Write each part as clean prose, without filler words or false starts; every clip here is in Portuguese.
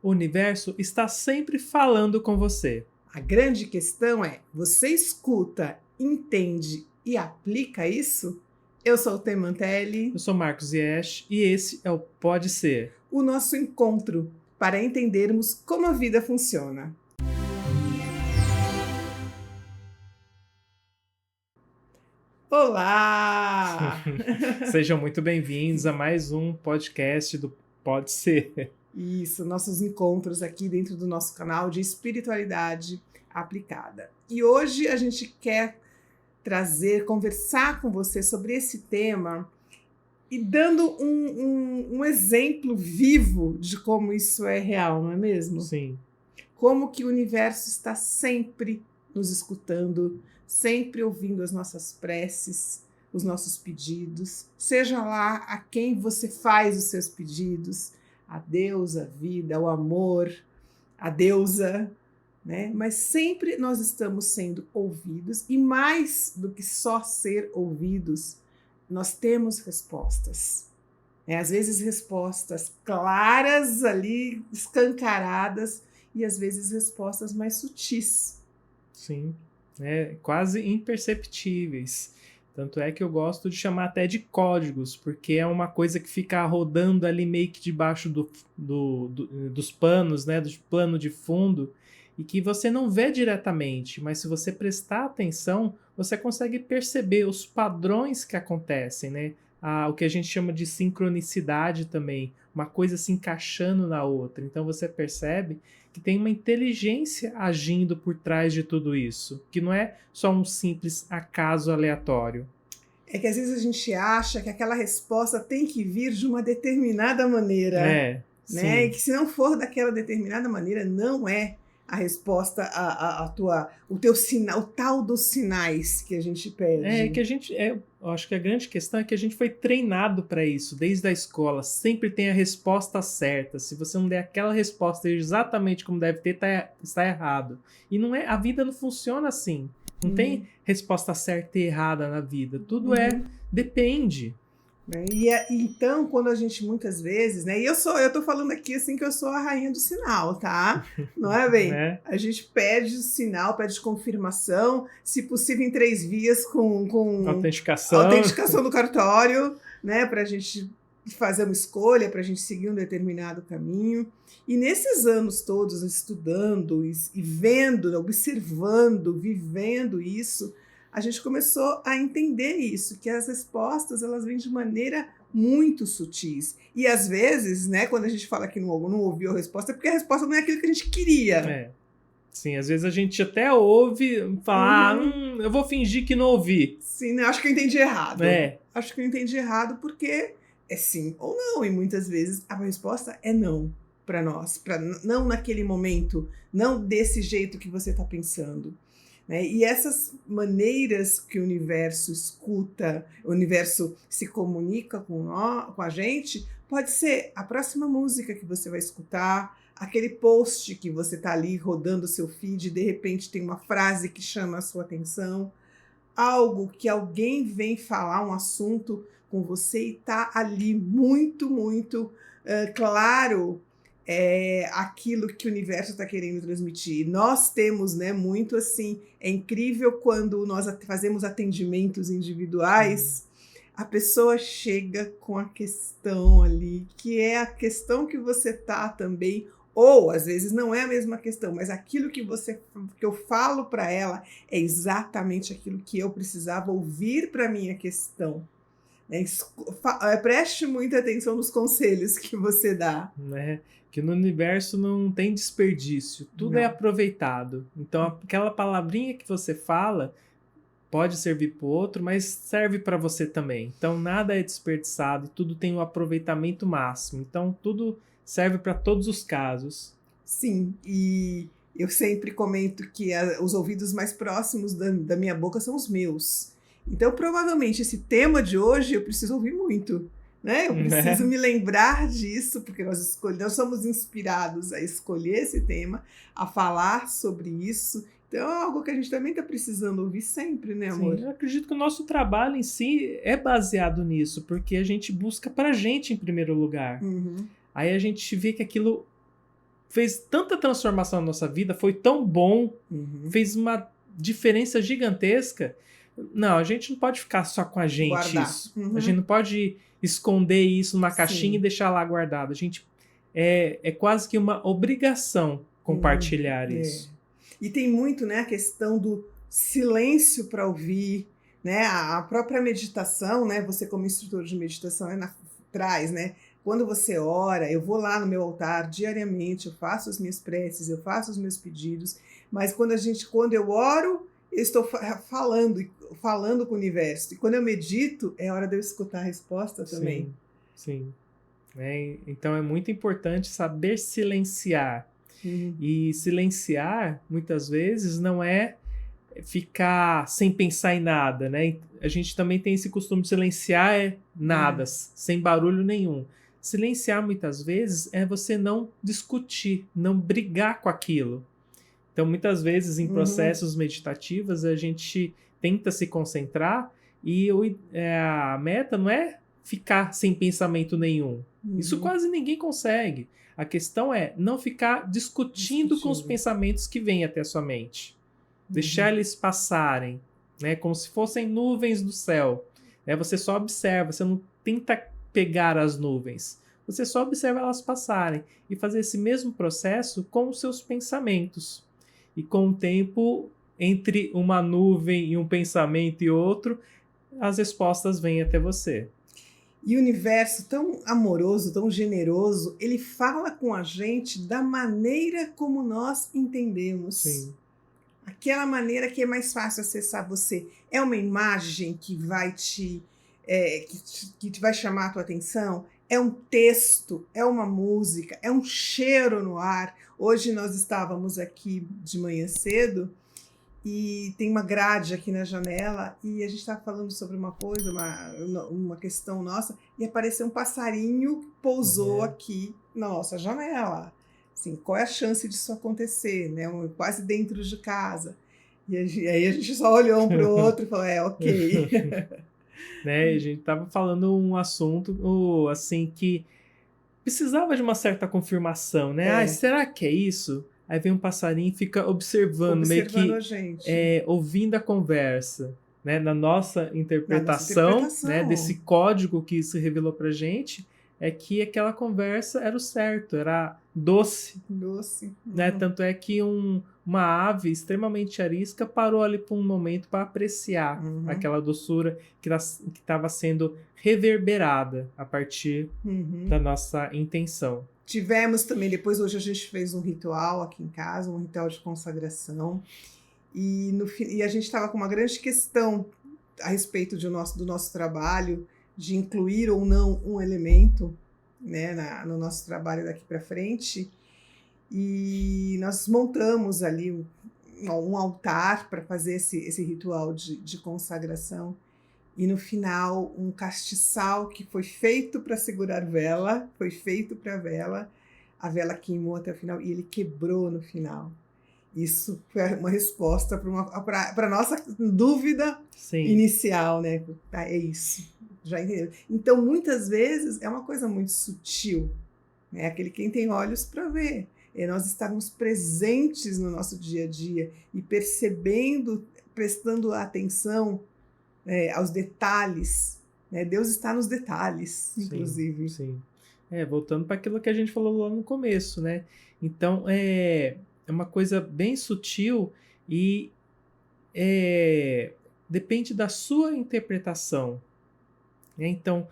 O universo está sempre falando com você. A grande questão é, você escuta, entende e aplica isso? Eu sou o Tê Mantelli. Eu sou Marcos Yesh e esse é o Pode Ser. O nosso encontro para entendermos como a vida funciona. Olá! Sejam muito bem-vindos a mais um podcast do Pode Ser. Isso, nossos encontros aqui dentro do nosso canal de espiritualidade aplicada. E hoje a gente quer conversar com você sobre esse tema e dando um exemplo vivo de como isso é real, não é mesmo? Sim. Como que o universo está sempre nos escutando, sempre ouvindo as nossas preces, os nossos pedidos, seja lá a quem você faz os seus pedidos, a Deus, a vida, o amor, a deusa, né? Mas sempre nós estamos sendo ouvidos e mais do que só ser ouvidos, nós temos respostas. Às vezes respostas claras ali, escancaradas, e às vezes respostas mais sutis. Sim, quase imperceptíveis. Tanto é que eu gosto de chamar até de códigos, porque é uma coisa que fica rodando ali meio que debaixo dos panos, né, do plano de fundo, e que você não vê diretamente, mas se você prestar atenção, você consegue perceber os padrões que acontecem, né? O que a gente chama de sincronicidade também, uma coisa se encaixando na outra. Então você percebe que tem uma inteligência agindo por trás de tudo isso, que não é só um simples acaso aleatório. É que às vezes a gente acha que aquela resposta tem que vir de uma determinada maneira, né? E que se não for daquela determinada maneira, não é a resposta o teu sinal, o tal dos sinais que a gente pede. Eu acho que a grande questão é que a gente foi treinado para isso, desde a escola. Sempre tem a resposta certa. Se você não der aquela resposta exatamente como deve ter, está errado. E não é, a vida não funciona assim. Não tem resposta certa e errada na vida. Tudo depende. Então, quando a gente muitas vezes, né? E eu tô falando aqui assim que eu sou a rainha do sinal, tá? Não é bem? A gente pede o sinal, pede confirmação, se possível em 3 vias com autenticação do cartório, né? Pra gente fazer uma escolha, pra gente seguir um determinado caminho. E nesses anos todos estudando e vendo, observando, vivendo isso, a gente começou a entender isso, que as respostas elas vêm de maneira muito sutis. E às vezes, né, quando a gente fala que não ouviu a resposta, é porque a resposta não é aquilo que a gente queria. Sim, às vezes a gente até ouve falar, eu vou fingir que não ouvi. Sim, acho que eu entendi errado. Acho que eu entendi errado porque é sim ou não, e muitas vezes a resposta é não para nós, não naquele momento, não desse jeito que você está pensando. E essas maneiras que o universo escuta, o universo se comunica com a gente, pode ser a próxima música que você vai escutar, aquele post que você está ali rodando o seu feed e de repente tem uma frase que chama a sua atenção, algo que alguém vem falar, um assunto com você e está ali muito, muito claro aquilo que o universo está querendo transmitir. Nós temos, né, muito assim, é incrível quando nós fazemos atendimentos individuais, a pessoa chega com a questão ali, que é a questão que você tá também, ou às vezes não é a mesma questão, mas aquilo que eu falo para ela é exatamente aquilo que eu precisava ouvir para minha questão. Preste muita atenção nos conselhos que você dá. Que no universo não tem desperdício, tudo é aproveitado. Então aquela palavrinha que você fala pode servir para o outro, mas serve para você também. Então nada é desperdiçado, tudo tem um aproveitamento máximo. Então tudo serve para todos os casos. Sim, e eu sempre comento que os ouvidos mais próximos da minha boca são os meus. Então provavelmente esse tema de hoje eu preciso ouvir muito. Eu preciso me lembrar disso, porque nós somos inspirados a escolher esse tema, a falar sobre isso. Então é algo que a gente também está precisando ouvir sempre, né, amor? Sim, eu acredito que o nosso trabalho em si é baseado nisso, porque a gente busca pra gente em primeiro lugar. Aí a gente vê que aquilo fez tanta transformação na nossa vida, foi tão bom, fez uma diferença gigantesca. Não, a gente não pode ficar só com a gente Guardar. isso. A gente não pode esconder isso numa caixinha e deixar lá guardado. A gente é quase que uma obrigação compartilhar isso. E tem muito, né, a questão do silêncio para ouvir, né? A própria meditação, né? Você como instrutor de meditação traz, né? Quando você ora, eu vou lá no meu altar diariamente, eu faço as minhas preces, eu faço os meus pedidos, mas quando eu oro, eu estou falando com o universo. E quando eu medito, é hora de eu escutar a resposta também. Sim. Então é muito importante saber silenciar. E silenciar, muitas vezes, não é ficar sem pensar em nada, né? A gente também tem esse costume de silenciar nada, sem barulho nenhum. Silenciar, muitas vezes, é você não discutir, não brigar com aquilo. Então, muitas vezes, em processos meditativos, a gente tenta se concentrar e a meta não é ficar sem pensamento nenhum. Isso quase ninguém consegue. A questão é não ficar discutindo com os pensamentos que vêm até a sua mente. Deixar eles passarem, né? Como se fossem nuvens do céu. Você só observa, você não tenta pegar as nuvens. Você só observa elas passarem e fazer esse mesmo processo com os seus pensamentos. E com o tempo, entre uma nuvem e um pensamento e outro, as respostas vêm até você. E o universo tão amoroso, tão generoso, ele fala com a gente da maneira como nós entendemos. Sim. Aquela maneira que é mais fácil acessar você. É uma imagem que vai que vai chamar a tua atenção? É um texto? É uma música? É um cheiro no ar? Hoje nós estávamos aqui de manhã cedo e tem uma grade aqui na janela e a gente estava falando sobre uma coisa, uma questão nossa, e apareceu um passarinho que pousou aqui na nossa janela. Assim, qual é a chance disso acontecer, né? Quase dentro de casa. E aí a gente só olhou um para o outro e falou, ok. Né? A gente estava falando um assunto assim que precisava de uma certa confirmação, né? Será que é isso? Aí vem um passarinho e fica observando meio que a gente. Ouvindo a conversa, né? Na nossa interpretação, né? Desse código que isso revelou pra gente, é que aquela conversa era o certo, era doce. Né? Tanto é que uma ave extremamente arisca parou ali por um momento para apreciar aquela doçura que estava sendo reverberada a partir da nossa intenção. Tivemos também, hoje a gente fez um ritual aqui em casa, um ritual de consagração, e a gente estava com uma grande questão a respeito do nosso trabalho, de incluir ou não um elemento, né, no nosso trabalho daqui para frente, e nós montamos ali um altar para fazer esse ritual de consagração, e no final um castiçal que foi feito para segurar vela, foi feito para a vela queimou até o final e ele quebrou no final. Isso foi uma resposta para a nossa dúvida inicial, né? É isso, já entendeu? Então, muitas vezes, é uma coisa muito sutil, né? Aquele quem tem olhos para ver. Nós estarmos presentes no nosso dia a dia e percebendo, prestando atenção aos detalhes. Né? Deus está nos detalhes, inclusive. Sim. Voltando para aquilo que a gente falou lá no começo, né? Então, é uma coisa bem sutil e depende da sua interpretação. Né? Então,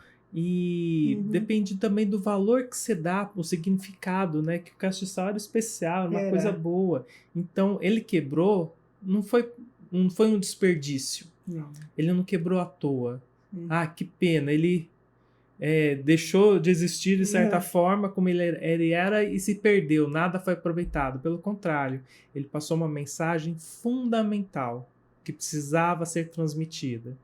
depende também do valor que você dá, o significado, né? Que o castiçal era especial, uma coisa boa. Então, ele quebrou, não foi um desperdício. Não. Ele não quebrou à toa. Que pena, ele deixou de existir de certa forma como ele era e se perdeu, nada foi aproveitado. Pelo contrário, ele passou uma mensagem fundamental que precisava ser transmitida.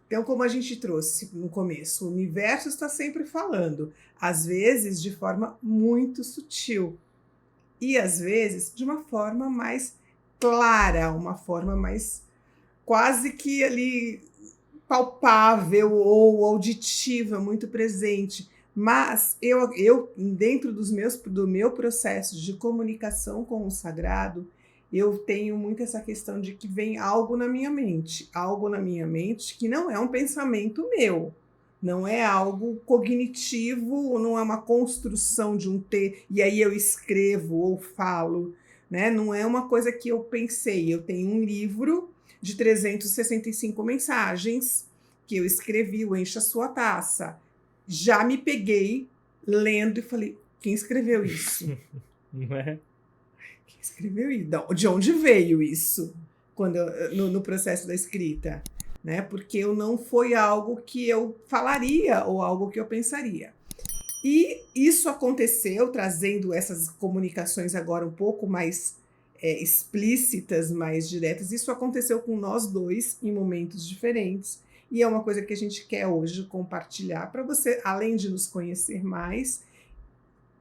Então, como a gente trouxe no começo, o universo está sempre falando, às vezes de forma muito sutil e às vezes de uma forma mais clara, uma forma mais quase que ali palpável ou auditiva, muito presente, Mas dentro do meu processo de comunicação com o sagrado, eu tenho muito essa questão de que vem algo na minha mente que não é um pensamento meu, não é algo cognitivo, não é uma construção de um texto, e aí eu escrevo ou falo, né? Não é uma coisa que eu pensei. Eu tenho um livro de 365 mensagens que eu escrevi, o Encha Sua Taça. Já me peguei lendo e falei, quem escreveu isso? Não é? Quem escreveu isso? De onde veio isso? No processo da escrita, né? Porque não foi algo que eu falaria ou algo que eu pensaria. E isso aconteceu, trazendo essas comunicações agora um pouco mais explícitas, mais diretas. Isso aconteceu com nós dois em momentos diferentes. E é uma coisa que a gente quer hoje compartilhar para você, além de nos conhecer mais,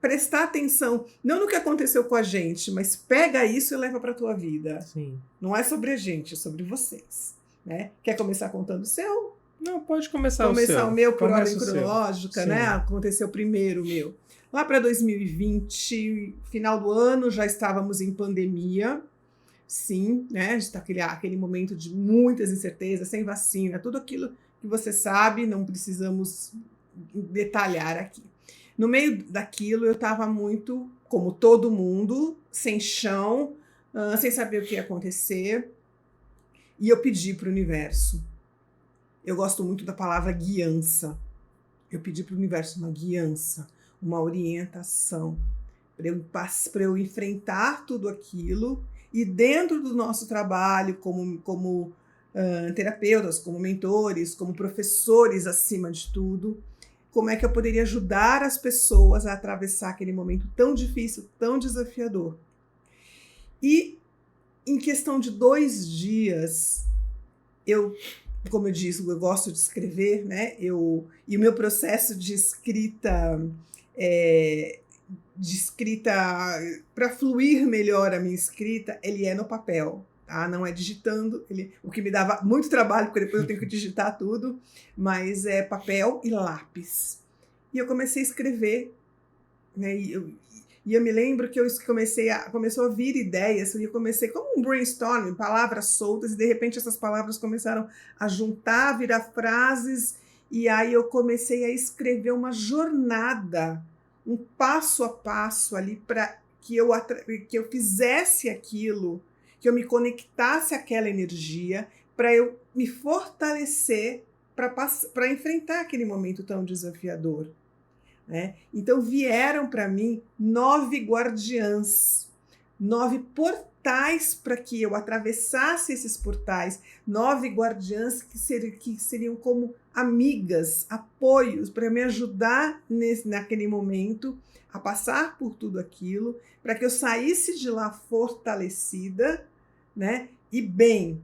prestar atenção, não no que aconteceu com a gente, mas pega isso e leva para a tua vida. Sim. Não é sobre a gente, é sobre vocês. Né? Quer começar contando o seu? Não, pode começar o seu. Começar o meu por ordem cronológica, né? Aconteceu primeiro o meu. Lá para 2020, final do ano, já estávamos em pandemia. Sim, né? Está aquele momento de muitas incertezas, sem vacina, tudo aquilo que você sabe, não precisamos detalhar aqui. No meio daquilo, eu estava muito, como todo mundo, sem chão, sem saber o que ia acontecer. E eu pedi para o universo. Eu gosto muito da palavra guiança. Eu pedi para o universo uma guiança, uma orientação, para eu enfrentar tudo aquilo. E dentro do nosso trabalho como terapeutas, como mentores, como professores acima de tudo, como é que eu poderia ajudar as pessoas a atravessar aquele momento tão difícil, tão desafiador. E em questão de 2 dias, como eu disse, eu gosto de escrever, né? E o meu processo de escrita para fluir melhor a minha escrita, ele é no papel, tá? Não é digitando, o que me dava muito trabalho, porque depois eu tenho que digitar tudo, mas é papel e lápis. E eu comecei a escrever, né? E eu me lembro que começou a vir ideias, e eu comecei como um brainstorming, palavras soltas, e de repente essas palavras começaram a juntar, virar frases, e aí eu comecei a escrever uma jornada, um passo a passo ali para que eu fizesse aquilo, que eu me conectasse àquela energia, para eu me fortalecer para enfrentar aquele momento tão desafiador. Né? Então vieram para mim 9 guardiãs, 9 portais para que eu atravessasse esses portais, 9 guardiãs que seriam como amigas, apoios para me ajudar naquele momento a passar por tudo aquilo, para que eu saísse de lá fortalecida, né? E bem.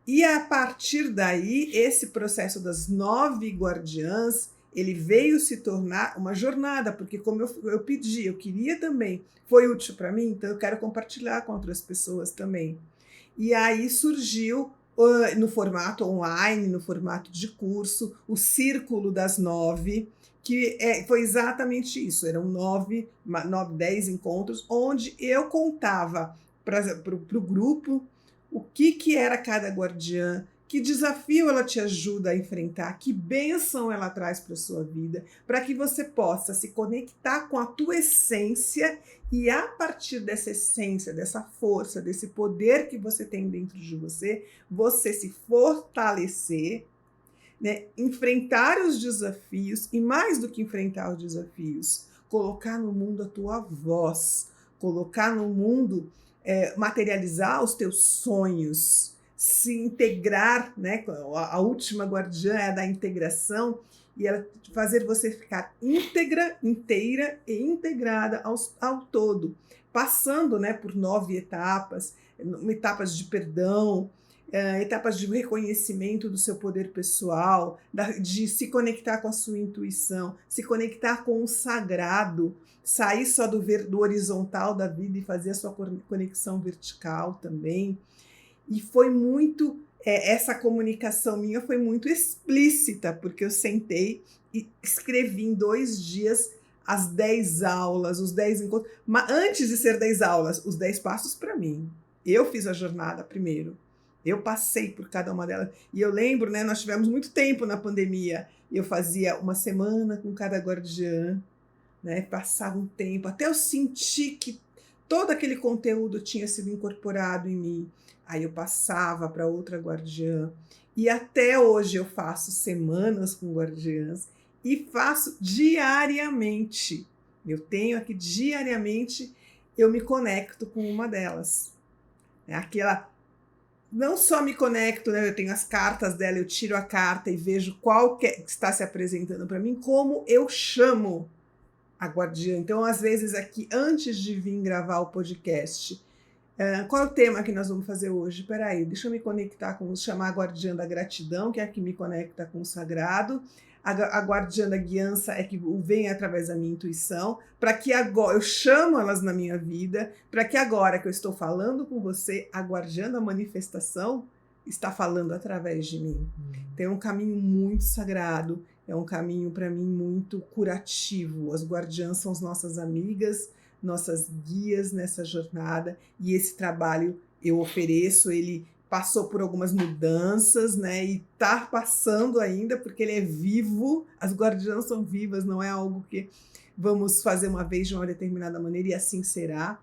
E a partir daí, esse processo das 9 guardiãs, ele veio se tornar uma jornada, porque como eu pedi, eu queria também, foi útil para mim, então eu quero compartilhar com outras pessoas também. E aí surgiu, no formato online, no formato de curso, o Círculo das 9, que foi exatamente isso, eram 10 encontros, onde eu contava para o grupo o que era cada guardiã, que desafio ela te ajuda a enfrentar, que bênção ela traz para a sua vida, para que você possa se conectar com a tua essência e a partir dessa essência, dessa força, desse poder que você tem dentro de você, você se fortalecer, né? Enfrentar os desafios e mais do que enfrentar os desafios, colocar no mundo a tua voz, colocar no mundo, materializar os teus sonhos, se integrar, né? A última guardiã é a da integração, e ela fazer você ficar íntegra, inteira e integrada ao todo, passando, né, por 9 etapas de perdão, etapas de reconhecimento do seu poder pessoal, de se conectar com a sua intuição, se conectar com o sagrado, sair só do horizontal da vida e fazer a sua conexão vertical também. E foi muito essa comunicação minha foi muito explícita, porque eu sentei e escrevi em 2 dias as 10 aulas, os 10 encontros. Mas antes de ser 10 aulas, os 10 passos para mim. Eu fiz a jornada primeiro. Eu passei por cada uma delas. E eu lembro, né, nós tivemos muito tempo na pandemia. Eu fazia uma semana com cada guardiã, né, passava um tempo, até eu sentir que todo aquele conteúdo tinha sido incorporado em mim. Aí eu passava para outra guardiã. E até hoje eu faço semanas com guardiãs e faço diariamente. Eu tenho aqui diariamente, eu me conecto com uma delas. É aquela. Não só me conecto, né? Eu tenho as cartas dela, eu tiro a carta e vejo qual que está se apresentando para mim, como eu chamo a guardiã. Então, às vezes, aqui, antes de vir gravar o podcast, qual é o tema que nós vamos fazer hoje? Peraí, deixa eu me conectar com, chamar a guardiã da gratidão, que é a que me conecta com o sagrado. A guardiã da guiança é que vem através da minha intuição, para que agora, eu chamo elas na minha vida, para que agora que eu estou falando com você, a guardiã da manifestação está falando através de mim. Tem um caminho muito sagrado, é um caminho para mim muito curativo. As guardiãs são as nossas amigas, nossas guias nessa jornada, e esse trabalho eu ofereço, ele passou por algumas mudanças, né, e tá passando ainda, porque ele é vivo, as guardiãs são vivas, não é algo que vamos fazer uma vez de uma determinada maneira e assim será.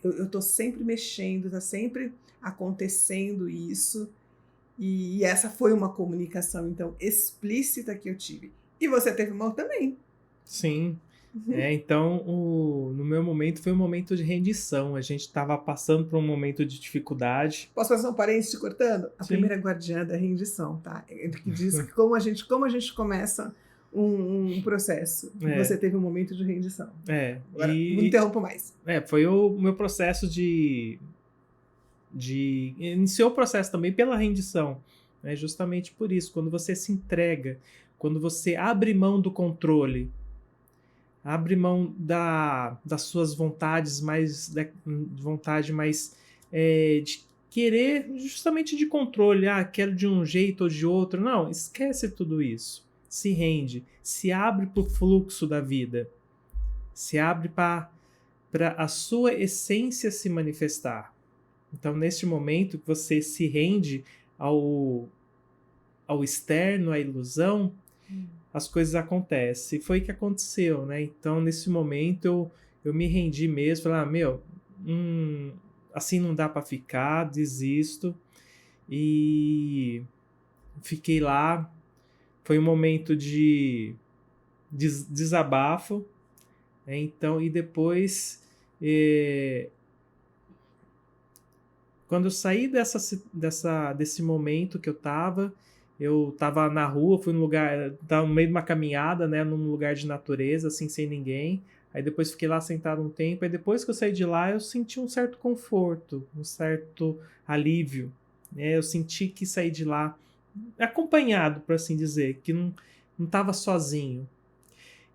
Eu tô sempre mexendo, tá sempre acontecendo isso, e essa foi uma comunicação, então, explícita que eu tive. E você teve uma também. Sim. Então, no meu momento foi um momento de rendição. A gente estava passando por um momento de dificuldade. Posso fazer um parênteses te cortando? A primeira guardiã da rendição, tá? Que diz que como a gente começa um processo. Você teve um momento de rendição. Agora, não interrompo mais. Foi o meu processo iniciou o processo também pela rendição. Justamente por isso, quando você se entrega, quando você abre mão do controle, abre mão das suas vontades de querer justamente de controle. Quero de um jeito ou de outro. Não, esquece tudo isso. Se rende, se abre para o fluxo da vida, se abre para a sua essência se manifestar. Então, neste momento que você se rende ao externo, à ilusão, as coisas acontecem. E foi o que aconteceu, né? Então, nesse momento, eu me rendi mesmo. Falei, assim não dá para ficar, desisto. E fiquei lá. Foi um momento de desabafo. Né? Então, e depois, quando eu saí desse momento que eu estava na rua, fui no meio de uma caminhada, né, num lugar de natureza, assim, sem ninguém. Aí depois fiquei lá sentado um tempo, aí depois que eu saí de lá, eu senti um certo conforto, um certo alívio. Né? Eu senti que saí de lá acompanhado, por assim dizer, que não estava sozinho.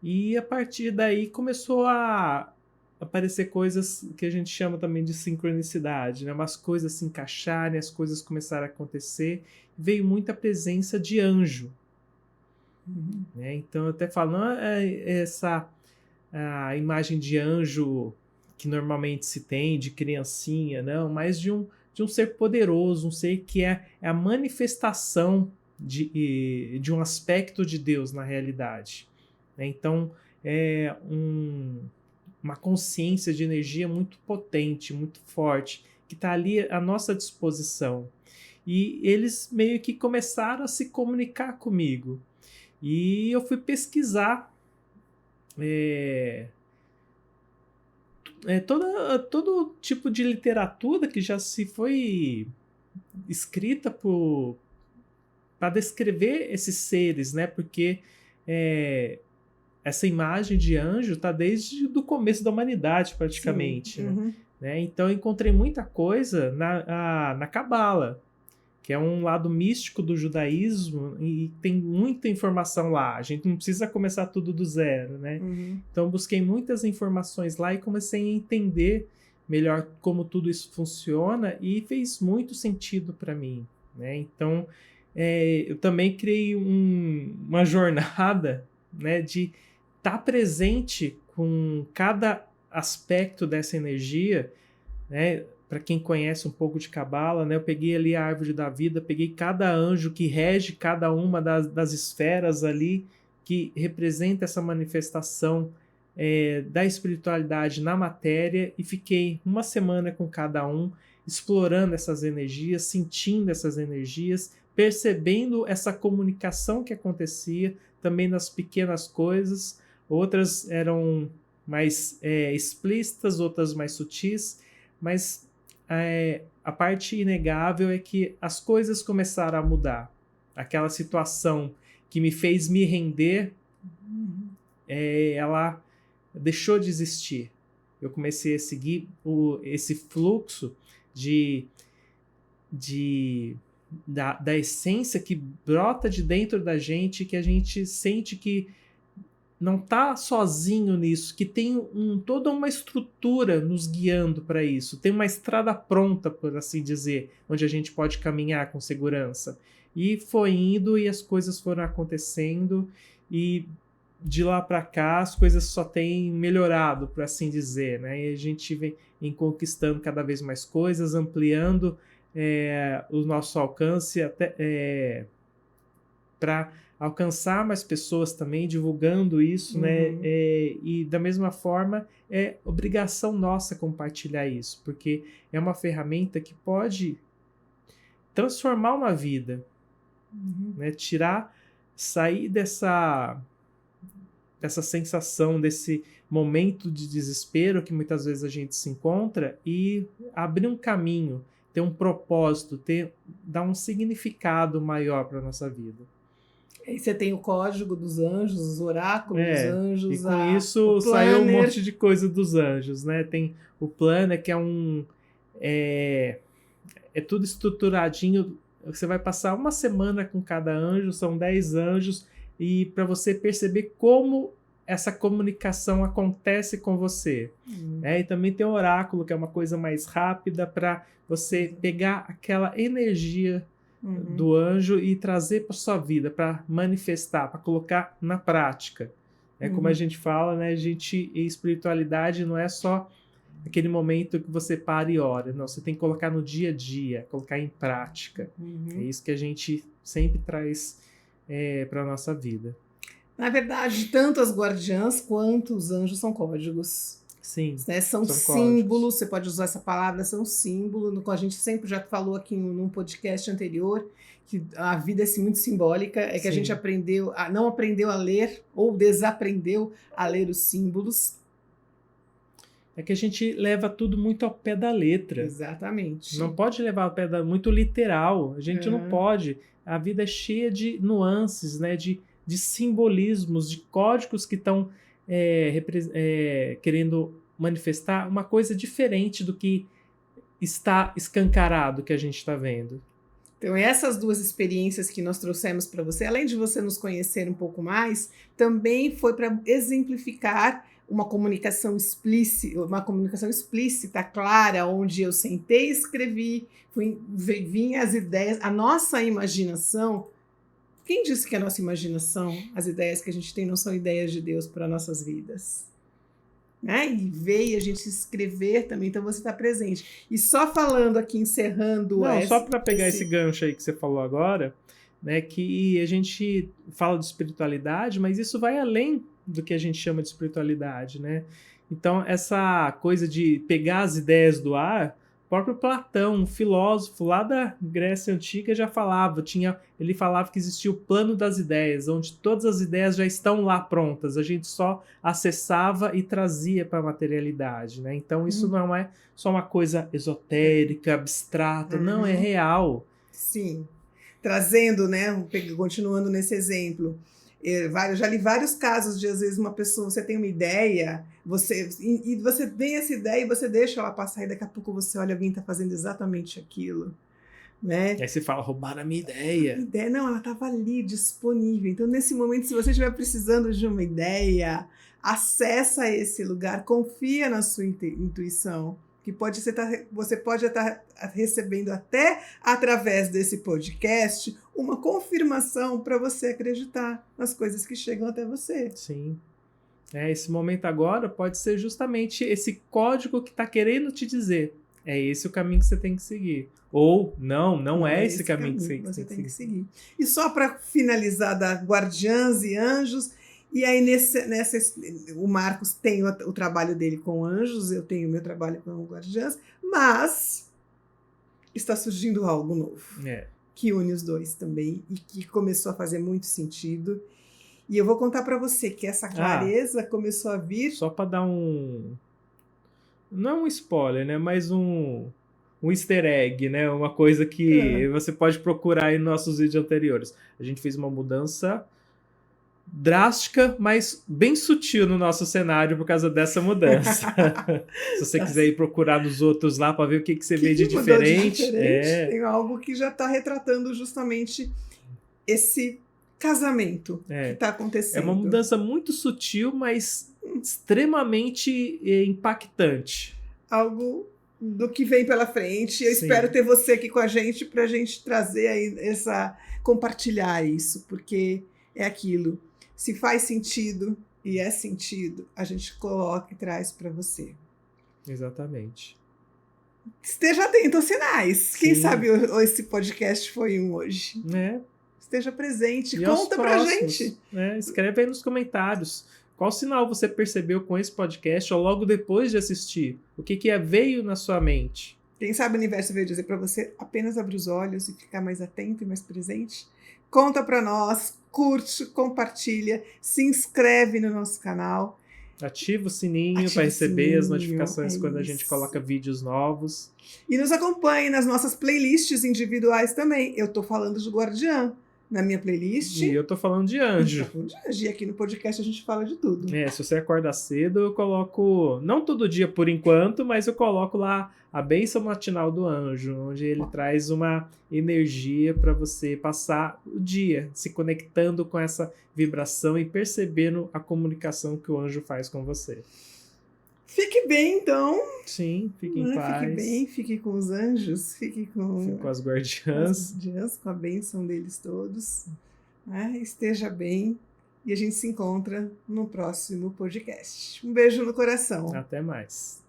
E a partir daí começou a aparecer coisas que a gente chama também de sincronicidade, né? Umas coisas se encaixarem, as coisas começaram a acontecer. Veio muita presença de anjo. Né? Então eu até falo, não é a imagem de anjo que normalmente se tem, de criancinha, não, mas de um ser poderoso, um ser que é a manifestação de um aspecto de Deus na realidade. Né? Então é uma consciência de energia muito potente, muito forte, que está ali à nossa disposição. E eles meio que começaram a se comunicar comigo. E eu fui pesquisar todo tipo de literatura que já se foi escrita para descrever esses seres, né? Porque essa imagem de anjo está desde o começo da humanidade, praticamente. Né? Então, eu encontrei muita coisa na Cabala, que é um lado místico do judaísmo, e tem muita informação lá. A gente não precisa começar tudo do zero, né? Então, busquei muitas informações lá e comecei a entender melhor como tudo isso funciona, e fez muito sentido para mim. né? Então, eu também criei uma jornada, né, de estar presente com cada aspecto dessa energia, né? Para quem conhece um pouco de Cabala, né, eu peguei ali a árvore da vida, peguei cada anjo que rege cada uma das esferas ali, que representa essa manifestação da espiritualidade na matéria, e fiquei uma semana com cada um, explorando essas energias, sentindo essas energias, percebendo essa comunicação que acontecia também nas pequenas coisas. Outras eram mais explícitas, outras mais sutis, mas a parte inegável é que as coisas começaram a mudar. Aquela situação que me fez me render, ela deixou de existir. Eu comecei a seguir esse fluxo da essência que brota de dentro da gente, que a gente sente que não está sozinho nisso, que tem toda uma estrutura nos guiando para isso, tem uma estrada pronta, por assim dizer, onde a gente pode caminhar com segurança. E foi indo, e as coisas foram acontecendo, e de lá para cá as coisas só têm melhorado, por assim dizer, né? E a gente vem conquistando cada vez mais coisas, ampliando o nosso alcance até para alcançar mais pessoas também, divulgando isso, né? E da mesma forma, é obrigação nossa compartilhar isso, porque é uma ferramenta que pode transformar uma vida, né? Sair dessa sensação, desse momento de desespero que muitas vezes a gente se encontra, e abrir um caminho, ter um propósito, dar um significado maior para a nossa vida. Aí você tem o código dos anjos, os oráculos dos anjos. E com isso saiu um monte de coisa dos anjos, né? Tem o planner, que é tudo estruturadinho. Você vai passar uma semana com cada anjo, são 10 anjos, e para você perceber como essa comunicação acontece com você. E também tem o oráculo, que é uma coisa mais rápida para você pegar aquela energia do anjo e trazer para sua vida, para manifestar, para colocar na prática. Como a gente fala, né? Espiritualidade não é só aquele momento que você para e ora. Não, você tem que colocar no dia a dia, colocar em prática. É isso que a gente sempre traz para a nossa vida. Na verdade, tanto as guardiãs quanto os anjos são códigos. Sim. Né? São símbolos, códigos. Você pode usar essa palavra, são símbolos. A gente sempre já falou aqui num podcast anterior que a vida é muito simbólica, que a gente não aprendeu a ler ou desaprendeu a ler os símbolos. É que a gente leva tudo muito ao pé da letra. Exatamente. Não pode levar ao pé muito literal. A gente não pode. A vida é cheia de nuances, né? De simbolismos, de códigos que estão querendo manifestar uma coisa diferente do que está escancarado, que a gente está vendo. Então, essas duas experiências que nós trouxemos para você, além de você nos conhecer um pouco mais, também foi para exemplificar uma comunicação explícita, clara, onde eu sentei e escrevi, vinha as ideias, a nossa imaginação. Quem disse que a nossa imaginação, as ideias que a gente tem, não são ideias de Deus para nossas vidas? Né? E veio a gente escrever também, então você está presente. E só falando aqui, encerrando... só para pegar esse gancho aí que você falou agora, né, que a gente fala de espiritualidade, mas isso vai além do que a gente chama de espiritualidade, né? Então, essa coisa de pegar as ideias do ar, o próprio Platão, um filósofo lá da Grécia Antiga, já falava, ele falava que existia o plano das ideias, onde todas as ideias já estão lá prontas, a gente só acessava e trazia para a materialidade, né? Então, isso não é só uma coisa esotérica, abstrata, não, é real. Sim. Trazendo, né, continuando nesse exemplo, eu já li vários casos de, às vezes, uma pessoa, você tem uma ideia, você tem essa ideia e você deixa ela passar, e daqui a pouco você olha, alguém está fazendo exatamente aquilo. Né? E aí você fala, roubaram a minha ideia. Não, ela estava ali, disponível. Então, nesse momento, se você estiver precisando de uma ideia, acessa esse lugar, confia na sua intuição. que você pode estar recebendo até através desse podcast uma confirmação para você acreditar nas coisas que chegam até você. Sim. Esse momento agora pode ser justamente esse código que está querendo te dizer. É esse o caminho que você tem que seguir. Ou, não é esse caminho que você tem que seguir. E só para finalizar da Guardiãs e Anjos, e aí o Marcos tem o trabalho dele com anjos, eu tenho o meu trabalho com Guardiãs, mas está surgindo algo novo. Que une os dois também e que começou a fazer muito sentido. E eu vou contar para você que essa clareza começou a vir... Só para dar não é um spoiler, né? Mas um easter egg, né? Uma coisa que você pode procurar aí nos nossos vídeos anteriores. A gente fez uma mudança drástica, mas bem sutil no nosso cenário por causa dessa mudança. Se você quiser ir procurar nos outros lá para ver o que você vê de diferente. Tem algo que já está retratando justamente esse casamento que está acontecendo. É uma mudança muito sutil, mas extremamente impactante. Algo do que vem pela frente. Eu espero ter você aqui com a gente para a gente trazer aí compartilhar isso, porque é aquilo. Se faz sentido e é sentido, a gente coloca e traz para você. Exatamente. Esteja atento aos sinais. Quem sabe esse podcast foi hoje. Esteja presente, conta pra gente. Escreve aí nos comentários. Qual sinal você percebeu com esse podcast ou logo depois de assistir? O que veio na sua mente? Quem sabe o universo veio dizer para você apenas abrir os olhos e ficar mais atento e mais presente? Conta para nós, curte, compartilha, se inscreve no nosso canal. Ativa o sininho para receber as notificações quando a gente coloca vídeos novos. E nos acompanhe nas nossas playlists individuais também. Eu tô falando de Guardiã na minha playlist. E eu tô falando de anjo. E aqui no podcast a gente fala de tudo. Se você acorda cedo, eu coloco, não todo dia por enquanto, mas eu coloco lá a bênção matinal do anjo, onde ele traz uma energia para você passar o dia se conectando com essa vibração e percebendo a comunicação que o anjo faz com você. Fique bem, então. Sim, fique em paz. Fique bem, fique com os anjos, fique com as guardiãs. Com a bênção deles todos. Esteja bem e a gente se encontra no próximo podcast. Um beijo no coração. Até mais.